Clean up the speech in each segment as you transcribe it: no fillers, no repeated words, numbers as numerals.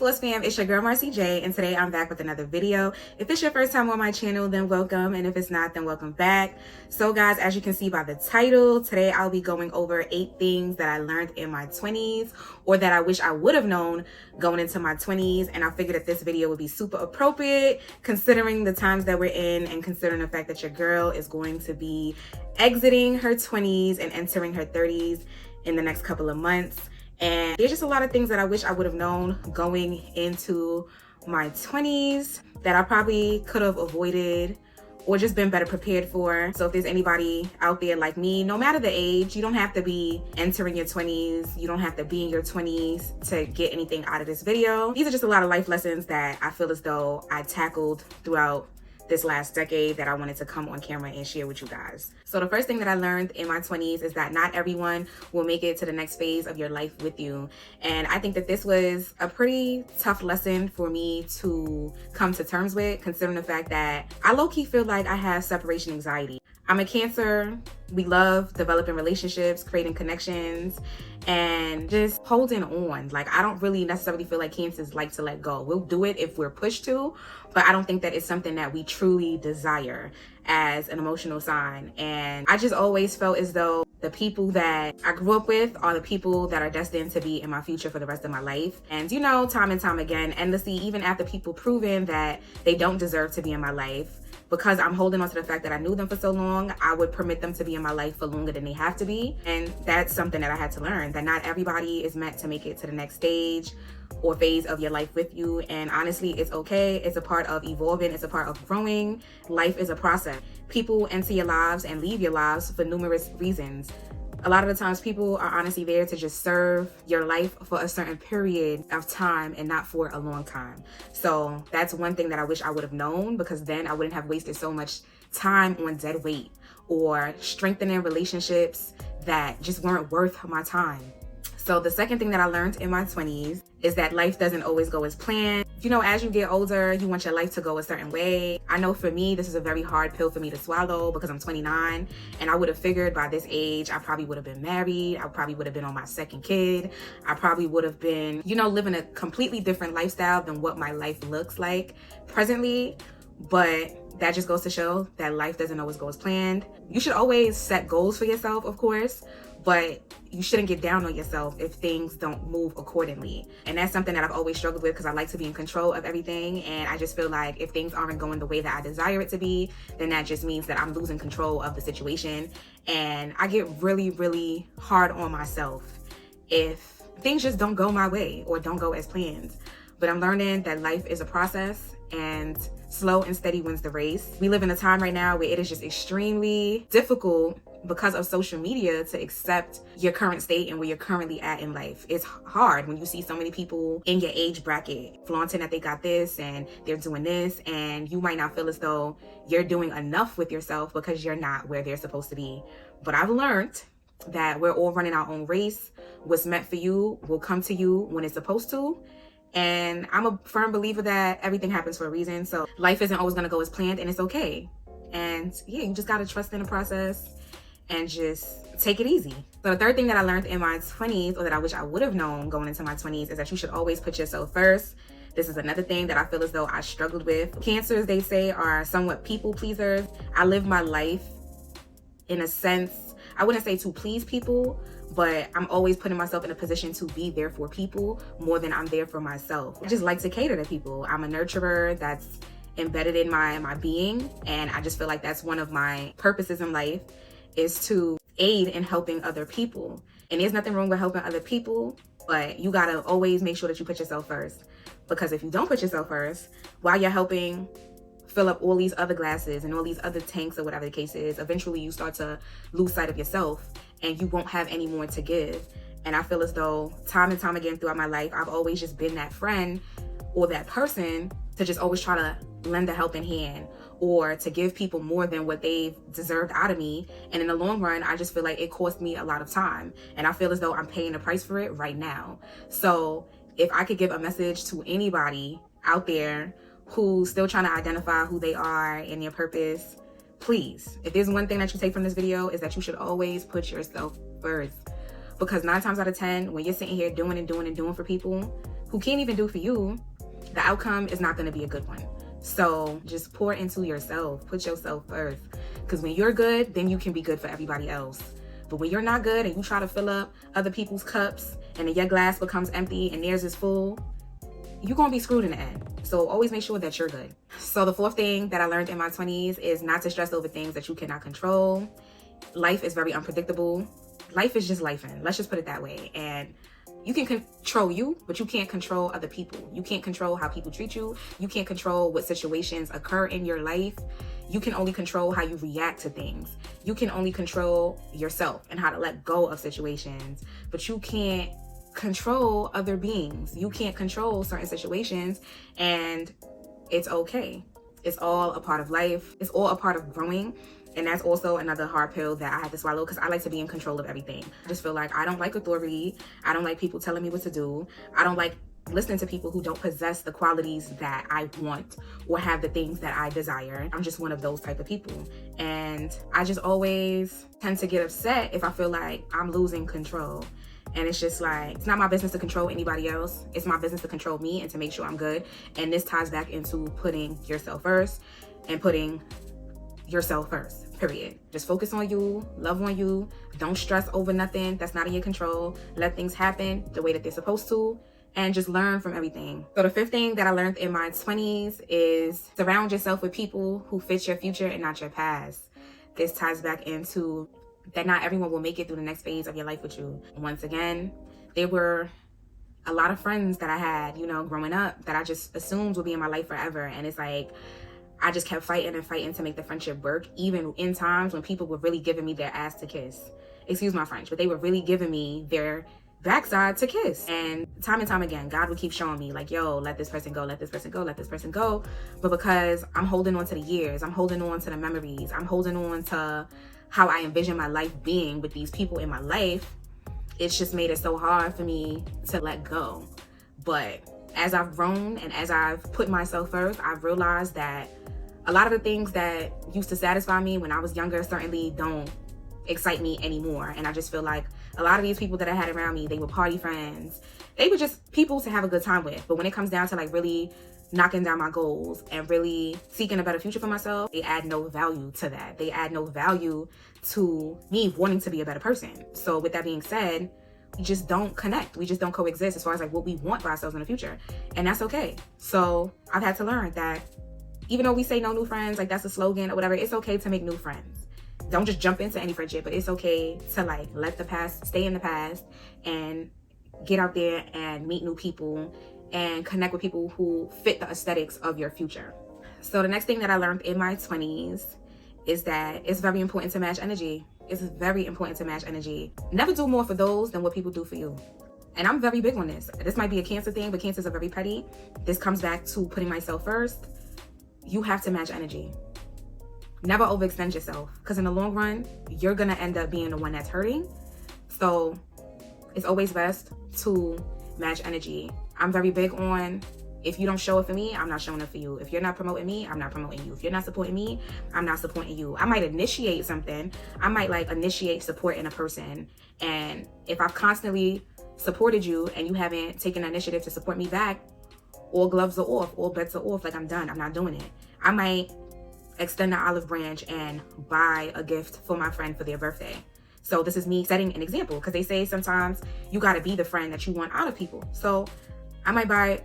Floss Fam, it's your girl Marcy J, and today I'm back with another video. If it's your first time on my channel, then welcome, and if it's not, then welcome back. So guys, as you can see by the title, today I'll be going over 8 things that I learned in my 20s, or that I wish I would have known going into my 20s, and I figured that this video would be super appropriate considering the times that we're in and considering the fact that your girl is going to be exiting her 20s and entering her 30s in the next couple of months. And there's just a lot of things that I wish I would have known going into my 20s that I probably could have avoided or just been better prepared for. So if there's anybody out there like me, no matter the age, you don't have to be entering your 20s, you don't have to be in your 20s to get anything out of this video. These are just a lot of life lessons that I feel as though I tackled throughout this last decade that I wanted to come on camera and share with you guys. So the first thing that I learned in my 20s is that not everyone will make it to the next phase of your life with you. And I think that this was a pretty tough lesson for me to come to terms with, considering the fact that I low-key feel like I have separation anxiety. I'm a Cancer. We love developing relationships, creating connections, and just holding on. Like, I don't really necessarily feel like Cancers like to let go. We'll do it if we're pushed to, but I don't think that it's something that we truly desire as an emotional sign. And I just always felt as though the people that I grew up with are the people that are destined to be in my future for the rest of my life. And you know, time and time again, endlessly, even after people proven that they don't deserve to be in my life, because I'm holding on to the fact that I knew them for so long, I would permit them to be in my life for longer than they have to be. And that's something that I had to learn, that not everybody is meant to make it to the next stage or phase of your life with you. And honestly, it's okay. It's a part of evolving. It's a part of growing. Life is a process. People enter your lives and leave your lives for numerous reasons. A lot of the times people are honestly there to just serve your life for a certain period of time and not for a long time. So that's one thing that I wish I would have known, because then I wouldn't have wasted so much time on dead weight or strengthening relationships that just weren't worth my time. So the second thing that I learned in my 20s is that life doesn't always go as planned. You know, as you get older, you want your life to go a certain way. I know for me, this is a very hard pill for me to swallow because I'm 29, and I would have figured by this age, I probably would have been married. I probably would have been on my second kid. I probably would have been, you know, living a completely different lifestyle than what my life looks like presently. But that just goes to show that life doesn't always go as planned. You should always set goals for yourself, of course, but you shouldn't get down on yourself if things don't move accordingly. And that's something that I've always struggled with, because I like to be in control of everything. And I just feel like if things aren't going the way that I desire it to be, then that just means that I'm losing control of the situation. And I get really, really hard on myself if things just don't go my way or don't go as planned. But I'm learning that life is a process, and slow and steady wins the race. We live in a time right now where it is just extremely difficult because of social media to accept your current state and where you're currently at in life. It's hard when you see so many people in your age bracket flaunting that they got this and they're doing this, and you might not feel as though you're doing enough with yourself because you're not where they're supposed to be. But I've learned that we're all running our own race. What's meant for you will come to you when it's supposed to. And I'm a firm believer that everything happens for a reason. So life isn't always going to go as planned, and it's okay. And yeah, you just got to trust in the process and just take it easy. So the third thing that I learned in my 20s, or that I wish I would have known going into my 20s, is that you should always put yourself first. This is another thing that I feel as though I struggled with. Cancers, they say, are somewhat people pleasers. I live my life in a sense, I wouldn't say to please people, but I'm always putting myself in a position to be there for people more than I'm there for myself. I just like to cater to people. I'm a nurturer. That's embedded in my being. And I just feel like that's one of my purposes in life, is to aid in helping other people. And there's nothing wrong with helping other people, but you gotta always make sure that you put yourself first. Because if you don't put yourself first, while you're helping fill up all these other glasses and all these other tanks or whatever the case is, eventually you start to lose sight of yourself and you won't have any more to give. And I feel as though time and time again throughout my life, I've always just been that friend or that person to just always try to lend a helping hand or to give people more than what they've deserved out of me. And in the long run, I just feel like it cost me a lot of time. And I feel as though I'm paying the price for it right now. So if I could give a message to anybody out there who's still trying to identify who they are and their purpose, please, if there's one thing that you take from this video, is that you should always put yourself first. Because 9 times out of 10, when you're sitting here doing for people, who can't even do for you, the outcome is not going to be a good one. So just pour into yourself, put yourself first, because when you're good, then you can be good for everybody else. But when you're not good and you try to fill up other people's cups and then your glass becomes empty and theirs is full, you're going to be screwed in the end. So always make sure that you're good. So the fourth thing that I learned in my 20s is not to stress over things that you cannot control. Life is very unpredictable. Life is just lifing. Let's just put it that way. And you can control you, but you can't control other people. You can't control how people treat you. You can't control what situations occur in your life. You can only control how you react to things. You can only control yourself and how to let go of situations, but you can't control other beings. You can't control certain situations, and it's okay. It's all a part of life. It's all a part of growing. And that's also another hard pill that I had to swallow, because I like to be in control of everything. I just feel like I don't like authority. I don't like people telling me what to do. I don't like listening to people who don't possess the qualities that I want or have the things that I desire. I'm just one of those type of people. And I just always tend to get upset if I feel like I'm losing control. And it's just like, it's not my business to control anybody else. It's my business to control me and to make sure I'm good. And this ties back into putting yourself first and putting yourself first, period. Just focus on you, love on you. Don't stress over nothing that's not in your control. Let things happen the way that they're supposed to, and just learn from everything. So the fifth thing that I learned in my 20s is surround yourself with people who fit your future and not your past. This ties back into that not everyone will make it through the next phase of your life with you. Once again, there were a lot of friends that I had, growing up that I just assumed would be in my life forever. And it's like, I just kept fighting and fighting to make the friendship work, even in times when people were really giving me their ass to kiss. Excuse my French, but they were really giving me their backside to kiss. And time again, God would keep showing me like, yo, let this person go, let this person go, let this person go. But because I'm holding on to the years, I'm holding on to the memories, I'm holding on to how I envision my life being with these people in my life, it's just made it so hard for me to let go. But as I've grown and as I've put myself first, I've realized that a lot of the things that used to satisfy me when I was younger certainly don't excite me anymore. And I just feel like a lot of these people that I had around me, they were party friends. They were just people to have a good time with. But when it comes down to like really knocking down my goals and really seeking a better future for myself, they add no value to that. They add no value to me wanting to be a better person. So with that being said, we just don't connect. We just don't coexist as far as like what we want for ourselves in the future. And that's okay. So I've had to learn that even though we say no new friends, like that's a slogan or whatever, it's okay to make new friends. Don't just jump into any friendship, but it's okay to like let the past stay in the past and get out there and meet new people and connect with people who fit the aesthetics of your future. So the next thing that I learned in my 20s is that it's very important to match energy. It's very important to match energy. Never do more for those than what people do for you. And I'm very big on this. This might be a Cancer thing, but Cancers are very petty. This comes back to putting myself first. You have to match energy. Never overextend yourself, because in the long run, you're gonna end up being the one that's hurting. So it's always best to match energy. I'm very big on, if you don't show up for me, I'm not showing up for you. If you're not promoting me, I'm not promoting you. If you're not supporting me, I'm not supporting you. I might initiate something. I might like initiate support in a person. And if I've constantly supported you and you haven't taken the initiative to support me back, all gloves are off, all bets are off. Like, I'm done. I'm not doing it. I might extend the olive branch and buy a gift for my friend for their birthday. So this is me setting an example, because they say sometimes you got to be the friend that you want out of people. So I might buy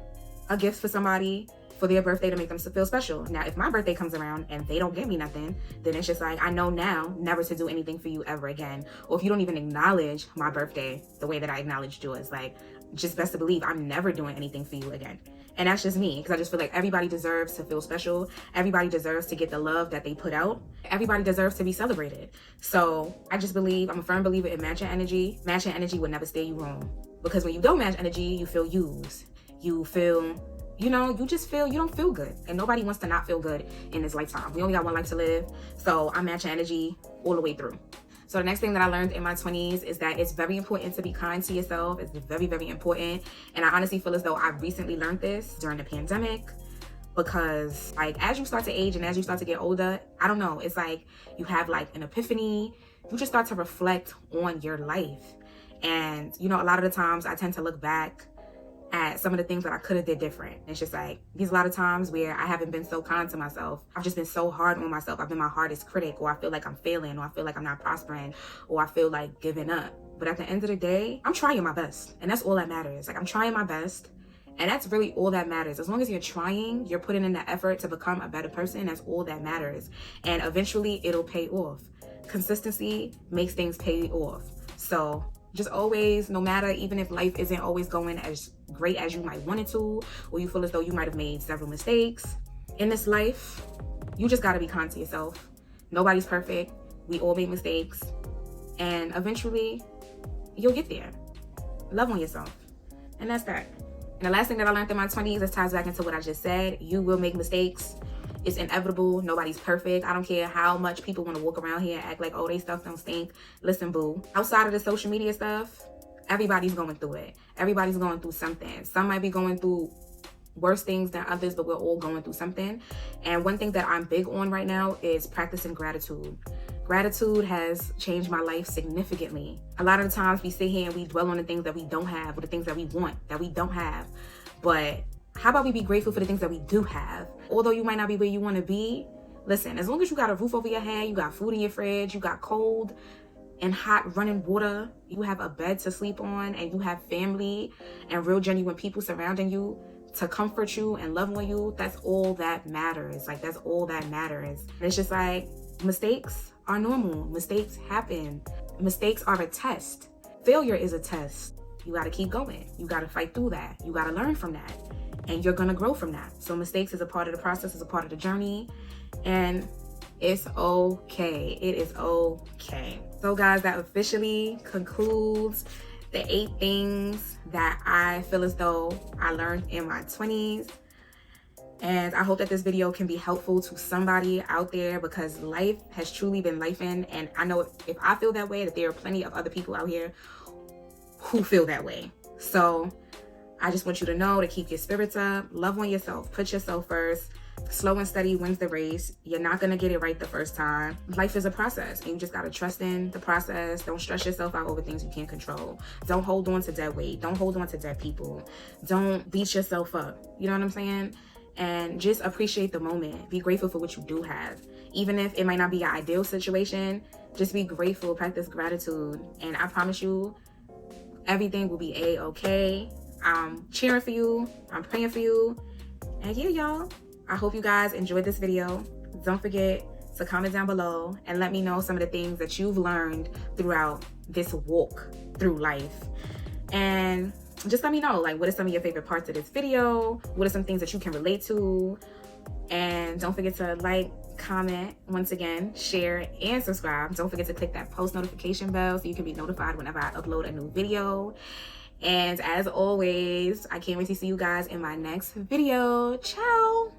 a gift for somebody for their birthday to make them feel special. Now, if my birthday comes around and they don't get me nothing, then it's just like, I know now never to do anything for you ever again. Or if you don't even acknowledge my birthday the way that I acknowledged yours, like, just best to believe I'm never doing anything for you again. And that's just me, because I just feel like everybody deserves to feel special. Everybody deserves to get the love that they put out. Everybody deserves to be celebrated. So I just believe, I'm a firm believer in matching energy. Matching energy will never steer you wrong. Because when you don't match energy, you feel used. You feel, you just feel, you don't feel good. And nobody wants to not feel good in this lifetime. We only got one life to live. So I'm matching energy all the way through. So the next thing that I learned in my 20s is that it's very important to be kind to yourself. It's very, very important. And I honestly feel as though I recently learned this during the pandemic, because like as you start to age and as you start to get older, I don't know, it's like you have like an epiphany. You just start to reflect on your life. And a lot of the times I tend to look back at some of the things that I could have did different. It's just like, there's a lot of times where I haven't been so kind to myself. I've just been so hard on myself. I've been my hardest critic, or I feel like I'm failing, or I feel like I'm not prospering, or I feel like giving up. But at the end of the day, I'm trying my best. And that's all that matters. Like, I'm trying my best. And that's really all that matters. As long as you're trying, you're putting in the effort to become a better person, that's all that matters. And eventually it'll pay off. Consistency makes things pay off. So just always, no matter, even if life isn't always going as great as you might want it to, or you feel as though you might have made several mistakes in this life, you just got to be kind to yourself. Nobody's perfect. We all make mistakes. And eventually you'll get there. Love on yourself. And that's that. And the last thing that I learned in my 20s, this ties back into what I just said. You will make mistakes. It's inevitable. Nobody's perfect. I don't care how much people want to walk around here and act like, oh, they stuff don't stink. Listen, boo. Outside of the social media stuff, everybody's going through it. Everybody's going through something. Some might be going through worse things than others, but we're all going through something. And one thing that I'm big on right now is practicing gratitude. Gratitude has changed my life significantly. A lot of the times we sit here and we dwell on the things that we don't have, or the things that we want that we don't have. But how about we be grateful for the things that we do have? Although you might not be where you want to be, listen, as long as you got a roof over your head, you got food in your fridge, you got cold and hot running water, you have a bed to sleep on, and you have family and real genuine people surrounding you to comfort you and love on you, that's all that matters. Like, that's all that matters. And it's just like, mistakes are normal. Mistakes happen. Mistakes are a test. Failure is a test. You got to keep going. You got to fight through that. You got to learn from that. And you're going to grow from that. So mistakes is a part of the process, is a part of the journey. And it's okay. It is okay. So guys, that officially concludes the 8 things that I feel as though I learned in my 20s. And I hope that this video can be helpful to somebody out there, because life has truly been lifing. And I know if I feel that way, that there are plenty of other people out here who feel that way. So I just want you to know to keep your spirits up, love on yourself, put yourself first. Slow and steady wins the race. You're not going to get it right the first time. Life is a process, and you just got to trust in the process. Don't stress yourself out over things you can't control. Don't hold on to dead weight. Don't hold on to dead people. Don't beat yourself up. You know what I'm saying? And just appreciate the moment. Be grateful for what you do have. Even if it might not be your ideal situation, just be grateful, practice gratitude. And I promise you, everything will be a-okay. I'm cheering for you. I'm praying for you. And yeah, y'all, I hope you guys enjoyed this video. Don't forget to comment down below and let me know some of the things that you've learned throughout this walk through life. And just let me know, like, what are some of your favorite parts of this video? What are some things that you can relate to? And don't forget to like, comment, once again, share, and subscribe. Don't forget to click that post notification bell so you can be notified whenever I upload a new video. And as always, I can't wait to see you guys in my next video. Ciao.